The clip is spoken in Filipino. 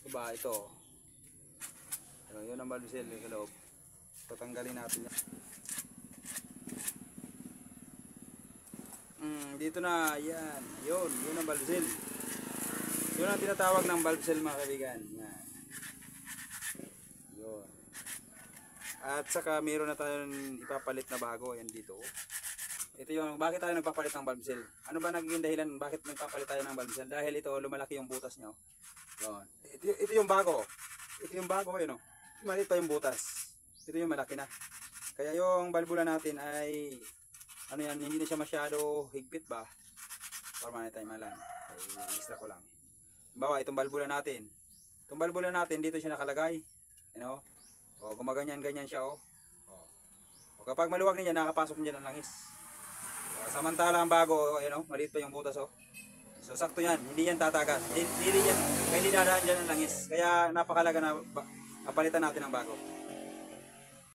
Diba, ito. Yun ang valve seal sa loob. Tatanggalin natin yan. Dito na, yan. Yun ang valve seal. Yun ang tinatawag ng valve seal mga kaibigan. Yan. Yun. At saka meron na tayong ipapalit na bago. Yan dito. Ito yung, bakit tayo nagpapalit ng valve seal? Ano ba naging dahilan bakit nagpapalit tayo ng valve seal? Dahil ito, lumalaki yung butas nyo. Yun. Ito yung bago. Ito yung bago, yun o. Maliit pa yung butas. Ito yung malaki na. Kaya yung balbula natin ay, ano yan, hindi na siya masyado higpit ba? Para tayo malang. Ay, extra ko lang. Bawa, itong balbula natin. Itong balbula natin, dito siya nakalagay. You know? O, gumaganyan-ganyan siya o. O, kapag maluwag niya, nakapasok niya ng langis. Samantala ang bago, you know, maliit pa yung butas oh. So sakto yan, hindi yan tatagas. Hindi dadaan dyan ang langis. Kaya napakalaga na palitan natin ng bago.